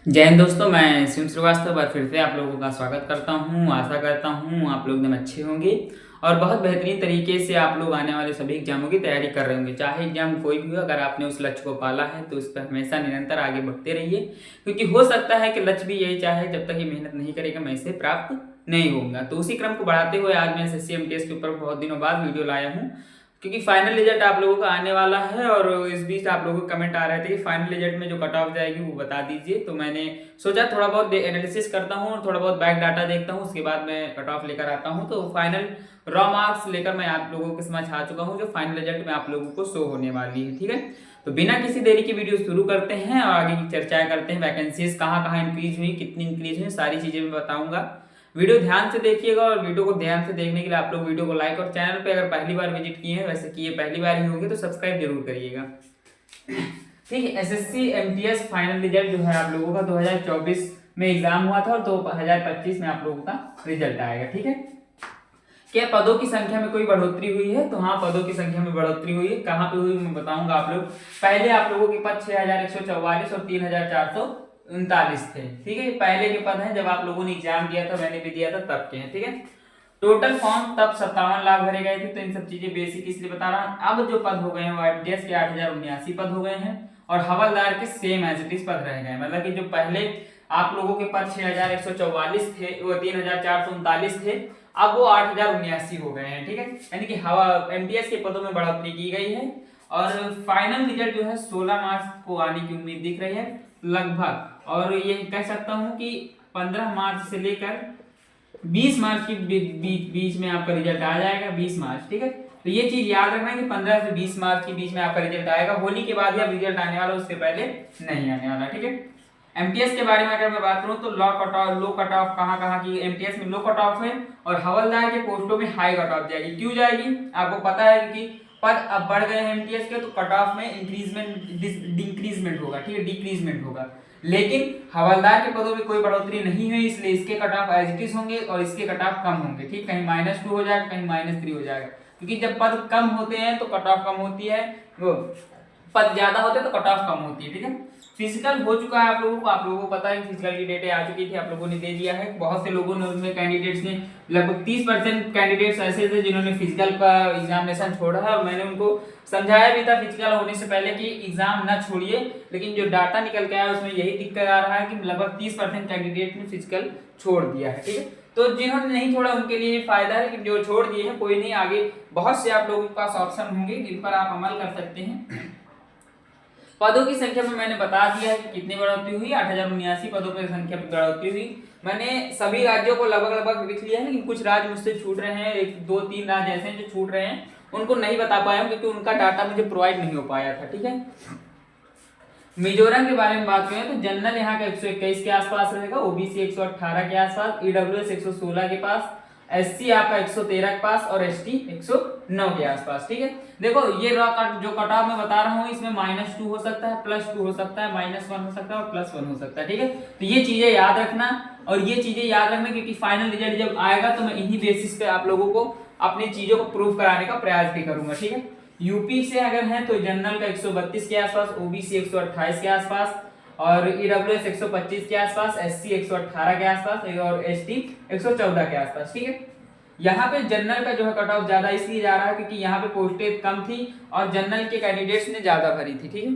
जय हिंद दोस्तों, मैं शिव श्रीवास्तव बार फिर से आप लोगों का स्वागत करता हूं। आशा करता हूं आप लोग एकदम अच्छे होंगे और बहुत बेहतरीन तरीके से आप लोग आने वाले सभी एग्जामों की तैयारी कर रहे होंगे। चाहे एग्जाम कोई भी हो, अगर आपने उस लक्ष्य को पाला है तो उस पर हमेशा निरंतर आगे बढ़ते रहिए, क्योंकि हो सकता है कि लक्ष्य भी यही चाहे, जब तक ये मेहनत नहीं करेगा मैं इसे प्राप्त नहीं होऊंगा। तो उसी क्रम को बढ़ाते हुए आज मैं एसएससी एमटीएस के ऊपर बहुत दिनों बाद वीडियो लाया हूँ, क्योंकि फाइनल रिजल्ट आप लोगों का आने वाला है। और इस बीच आप लोगों को कमेंट आ रहे थे कि फाइनल रिजल्ट में जो कट ऑफ जाएगी वो बता दीजिए। तो मैंने सोचा थोड़ा बहुत एनालिसिस करता हूँ और थोड़ा बहुत बैक डाटा देखता हूँ, उसके बाद मैं कट ऑफ लेकर आता हूँ। तो फाइनल रॉ मार्क्स लेकर मैं आप लोगों के समझ आ चुका हूँ, जो फाइनल रिजल्ट में आप लोगों को शो होने वाली है। ठीक है, तो बिना किसी देरी की वीडियो शुरू करते हैं और आगे की चर्चाएं करते हैं। वैकेंसीज कहाँ कहाँ इंक्रीज हुई, कितनी इंक्रीज हुई, सारी चीजें मैं बताऊंगा। वीडियो ध्यान से देखिएगा और वीडियो को ध्यान से देखने के लिए आप लोग वीडियो को लाइक और चैनल पे अगर पहली बार विजिट किए हैं, वैसे किए पहली बार ही होंगे तो सब्सक्राइब जरूर करिएगा। ठीक है, एसएससी एमटीएस फाइनल रिजल्ट जो है आप लोगों का 2024 में एग्जाम हुआ था और 2025 में आप लोगों का रिजल्ट आएगा। ठीक है, क्या पदों की संख्या में कोई बढ़ोतरी हुई है? तो हाँ, पदों की संख्या में बढ़ोतरी हुई है। कहाँ पे हुई मैं बताऊंगा आप लोग। पहले आप लोगों के पद 6144 और 3439 थे। ठीक है, पहले के पद हैं, जब आप लोगों ने एग्जाम दिया था, मैंने भी दिया था, तब के हैं। ठीक है, टोटल फॉर्म तब 57 लाख भरे गए थे। तो इन सब चीजें बेसिक इसलिए बता रहा हूँ। अब जो पद हो गए हैं वो एमटीएस के 8079 पद हो गए हैं और हवलदार के सेम एज इट इज पद रह गए। मतलब कि जो पहले आप लोगों के पद 6144 थे, वो 3439 थे, अब वो 8079 हो गए हैं। ठीक है, यानी कि हवा एमटीएस के पदों में बढ़ोतरी की गई है। और फाइनल रिजल्ट जो है 16 मार्च को आने की उम्मीद दिख रही है लगभग। और ये कह सकता हूँ कि 15 मार्च से लेकर 20 मार्च के बीच में आपका रिजल्ट आ जाएगा। 20 मार्च, ठीक है, तो ये चीज याद रखना कि 15 से 20 मार्च के बीच में आपका रिजल्ट आएगा। होली के बाद ही अब रिजल्ट आने वाला, उससे पहले नहीं आने वाला। ठीक है, एमटीएस के बारे में अगर मैं बात करूं तो लो कट ऑफ कहाँ की एमटीएस में लो कट ऑफ है और हवलदार के पोस्टों में हाई कट ऑफ जाएगी। क्यों जाएगी आपको पता है कि पद अब बढ़ गए हैं एमटीएस के, तो कट ऑफ में डिक्रीजमेंट होगा। ठीक है, डिक्रीजमेंट होगा। लेकिन हवलदार के पदों में कोई बढ़ोतरी नहीं हुई, इसलिए इसके cut off as it is होंगे और इसके कट ऑफ कम होंगे। ठीक, कहीं -2 हो जाएगा, कहीं -3 हो जाएगा, क्योंकि जब पद कम होते हैं तो कट ऑफ कम होती है, वो पद ज्यादा होते हैं तो कट ऑफ कम होती है। ठीक है, फिजिकल हो चुका है आप लोगों को पता है, फिजिकल की डेटें आ चुकी थी, आप लोगों ने दे दिया है। बहुत से लोगों ने उसमें कैंडिडेट्स ने लगभग 30% कैंडिडेट्स ऐसे थे जिन्होंने फिजिकल का एग्जामिनेशन छोड़ा है। और मैंने उनको समझाया भी था फिजिकल होने से पहले कि एग्जाम ना छोड़िए, लेकिन जो डाटा निकल के आया उसमें यही दिक्कत आ रहा है कि लगभग 30% कैंडिडेट ने फिजिकल छोड़ दिया है। ठीक है, तो जिन्होंने नहीं छोड़ा उनके लिए फायदा है, लेकिन जो छोड़ दिए हैं कोई नहीं, आगे बहुत से आप लोगों के पास ऑप्शन होंगे जिन पर आप अमल कर सकते हैं। पदों की संख्या में मैंने बता दिया है कि कितनी बढ़ोतरी हुई। 8079 पदों पर संख्या में बढ़ोतरी हुई। मैंने सभी राज्यों को लगभग लिख लिया है, लेकिन कुछ राज्य मुझसे छूट रहे हैं। 1 2 3 राज्य ऐसे हैं जो छूट रहे हैं, उनको नहीं बता पाया हूं क्योंकि उनका डाटा मुझे प्रोवाइड नहीं हो पाया था। ठीक है, मिजोरम के बारे में बात करें तो जनरल यहाँ का 121 के आसपास रहेगा, ओबीसी 118 के आसपास, ईडब्ल्यूएस 116 के पास, एससी आपका 113 के पास और एसटी 109 के आसपास। ठीक है, देखो ये जो कट ऑफ मैं बता रहा हूँ, इसमें -2 हो सकता है, +2 हो सकता है, -1 हो सकता है और +1 हो सकता है। ठीक है, तो ये चीजें याद रखना और ये चीजें याद रखना, क्योंकि फाइनल रिजल्ट जब आएगा तो मैं इन्हीं बेसिस पे आप लोगों को अपनी चीजों को प्रूव कराने का प्रयास भी करूंगा। ठीक है, यूपी से अगर है तो जनरल का 132 के आसपास, ओबीसी 128 के आसपास और ईडब्ल्यूएस 125 के आसपास, एससी 118 के आसपास और एसटी 114 के आसपास। ठीक है, यहाँ पे जनरल का जो है कट ऑफ ज्यादा इसलिए जा रहा है क्योंकि यहाँ पे पोस्टेज कम थी और जनरल के कैंडिडेट्स ने ज्यादा भरी थी। ठीक है,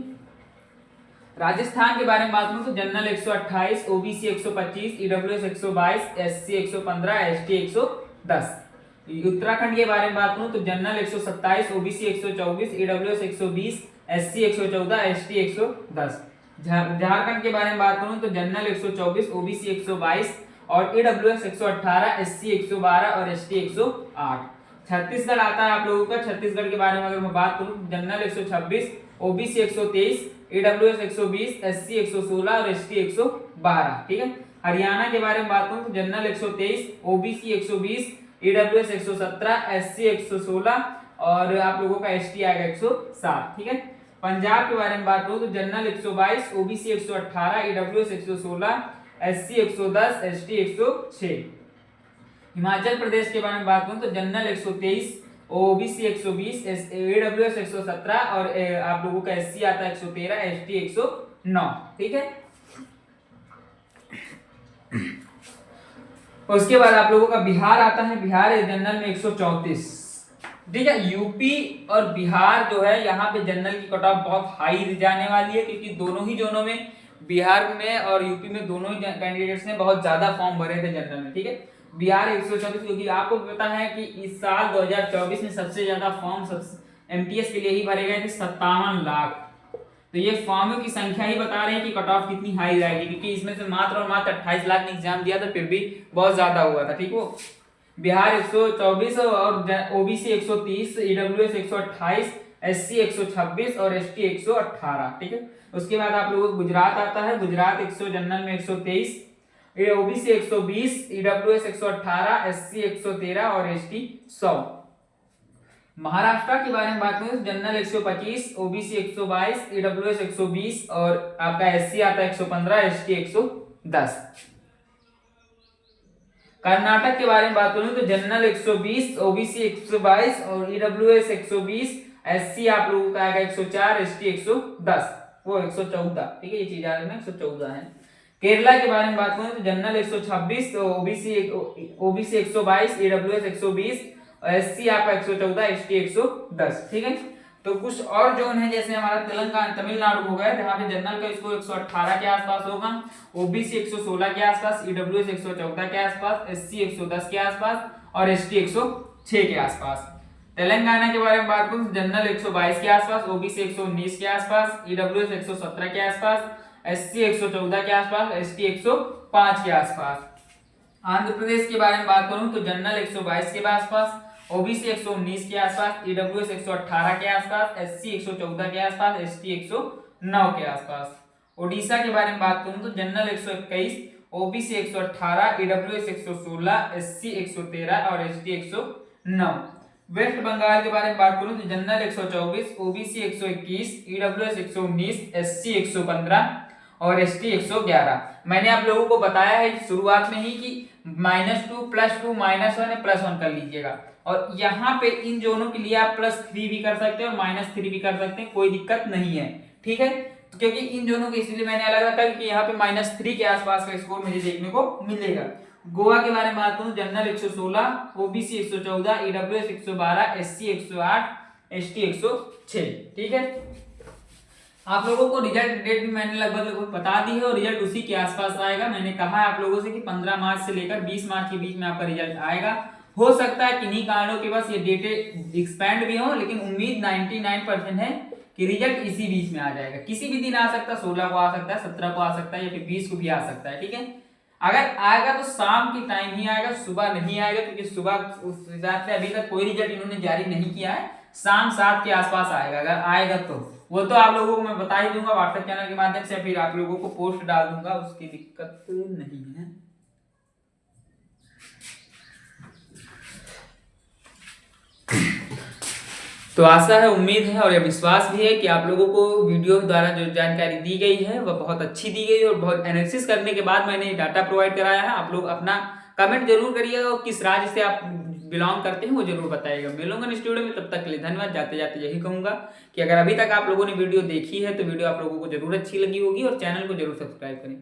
राजस्थान के बारे में बात करूं तो general 128, OBC 125, EWS 122, SC 115, ST 110। Uttarakhand के बारे में बात करूं तो general 127, OBC 124, EWS 120, SC 114, ST 110। Jharkhand के बारे में बात करूं तो जनरल 124, ओबीसी 122 और ईडब्ल्यूएस 118, एससी 112 और एसटी 108। छत्तीसगढ़ आता है आप लोगों का। छत्तीसगढ़ के बारे में अगर मैं बात करूं जनरल 126, ओबीसी 123, ईडब्ल्यूएस 120, एससी 116 और एसटी 112। ठीक है, हरियाणा के बारे में बात करूं तो जनरल 123, ओबीसी 120, ईडब्ल्यूएस 117, एससी 116 और आप लोगों का एसटी आएगा 107। ठीक है, पंजाब के बारे में बात करूं तो general 122, OBC 118, EWS 116, SC 110, ST 106। Himachal Pradesh के बारे में बात करूं तो जनरल 123, ओबीसी 120, ईडब्ल्यूएस 117 और आप लोगों का एससी आता है 113, एसटी 109। ठीक है, उसके बाद आप लोगों का बिहार आता है, बिहार जनरल में 134। ठीक है, यूपी और बिहार जो है यहाँ पे जनरल की कट ऑफ बहुत हाई जाने वाली है, क्योंकि दोनों ही जोनों में, बिहार में और यूपी में दोनों ही कैंडिडेट्स ने बहुत ज्यादा फॉर्म भरे थे जनरल में। ठीक है, बिहार 124, क्योंकि आपको पता है कि इस साल 2024 में सबसे ज्यादा फॉर्म एमटीएस के लिए ही भरे गए थे, 57 लाख। तो ये फॉर्मों की संख्या ही बता रहे हैं कि कट ऑफ कितनी हाई जाएगी, क्योंकि इसमें से मात्र और मात्र 28 लाख ने एग्जाम दिया था, फिर भी बहुत ज्यादा हुआ था। ठीक हो, बिहार 124 और ओबीसी 130, ईडब्ल्यूएस 128, एससी 126 और एसटी 118। ठीक है, उसके बाद आप लोगों को गुजरात आता है, गुजरात 100 जनरल में 123, ओबीसी 120, ईडब्ल्यूएस 118, एससी 113 और एसटी 100। महाराष्ट्र के बारे में बात करें तो जनरल 125, ओबीसी 122, ईडब्ल्यूएस 120 और आपका एससी आता है 115, एसटी 110। कर्नाटक के बारे में बात करूं तो जनरल 120, ओबीसी 122 और ईडब्ल्यूएस 120, एससी आप लोगों का आएगा 104, एसटी 110, वो 114। ठीक है, ये चीज आ रही है 114 है। केरला के बारे में बात करूं तो जनरल 126, ओबीसी 122, ईडब्ल्यूएस 120, एससी आपका 114, एसटी 110। ठीक है, तो कुछ और जोन है जैसे हमारा तेलंगाना, तमिलनाडु हो गया, जहां पे जनरल का इसको 118 के आसपास होगा, ओबीसी 116 के आसपास, ईडब्ल्यूएस 114 के आसपास, एससी 110 के आसपास और एसटी 106 के आसपास। तेलंगाना के बारे में बात करूं जनरल 122 के आसपास, ओबीसी 119 के आसपास, ईडब्ल्यूएस 117 के आसपास, एससी 114 के आसपास, एसटी 105 के आसपास। आंध्र प्रदेश के बारे में बात करूं तो जनरल 122 के आसपास, ओबीसी 119 के आसपास, ईडब्ल्यूएस 118 के आसपास, एससी 114 के आसपास, एसटी 109 के आसपास। ओडिशा के बारे में बात करूं तो जनरल 121, ओबीसी 118, ईडब्ल्यूएस 116, एससी 113 और एसटी 109। वेस्ट बंगाल के बारे में बात करूं तो जनरल 124, ओबीसी 121, ईडब्ल्यूएस 119, एससी 115 और एसटी 111। मैंने आप लोगों को बताया है शुरुआत में ही कि -2 +2 -1 +1 कर लीजिएगा, और यहाँ पे इन जोनों के लिए आप +3 भी कर सकते हैं और -3 भी कर सकते हैं, कोई दिक्कत नहीं है। ठीक है, तो क्योंकि इन जोनों के इसलिए मैंने अलग रखा कि यहाँ पे -3 के आसपास का स्कोर मुझे देखने को मिलेगा। गोवा के बारे में बात करूं general 116, OBC 114, EWS 112, SC 108, ST 106। ठीक है, आप लोगों को रिजल्ट डेट भी मैंने लगभग बता दी है और रिजल्ट उसी के आसपास आएगा। मैंने कहा है आप लोगों से कि 15 मार्च से लेकर 20 मार्च के बीच में आपका रिजल्ट आएगा। हो सकता है किन्हीं कारणों के बस ये डेटें एक्सपेंड भी हो, लेकिन उम्मीद 99% है कि रिजल्ट इसी बीच में आ जाएगा। किसी भी दिन आ सकता है, 16 को आ सकता है, 17 को आ सकता है या फिर 20 को भी आ सकता है। ठीक है, अगर आएगा तो शाम के टाइम ही आएगा, सुबह नहीं आएगा, क्योंकि सुबह उस हिसाब से अभी तक कोई रिजल्ट इन्होंने जारी नहीं किया है। शाम 7 के आसपास आएगा, अगर आएगा तो वो तो आप लोगों को मैं बता ही दूंगा व्हाट्सएप चैनल के माध्यम से, फिर आप लोगों को पोस्ट डाल दूंगा, उसकी दिक्कत नहीं है। तो आशा है, उम्मीद है और यह विश्वास भी है कि आप लोगों को वीडियो द्वारा जो जानकारी दी गई है वह बहुत अच्छी दी गई है, और बहुत एनालिसिस करने के बाद मैंने डाटा प्रोवाइड कराया है। आप लोग अपना कमेंट जरूर करिएगा और किस राज्य से आप बिलोंग करते हैं वो जरूर बताइएगा। मिलूंगा नेक्स्ट वीडियो में, तब तक के लिए धन्यवाद। जाते जाते यही कहूंगा कि अगर अभी तक आप लोगों ने वीडियो देखी है तो वीडियो आप लोगों को जरूर अच्छी लगी होगी और चैनल को जरूर सब्सक्राइब करें।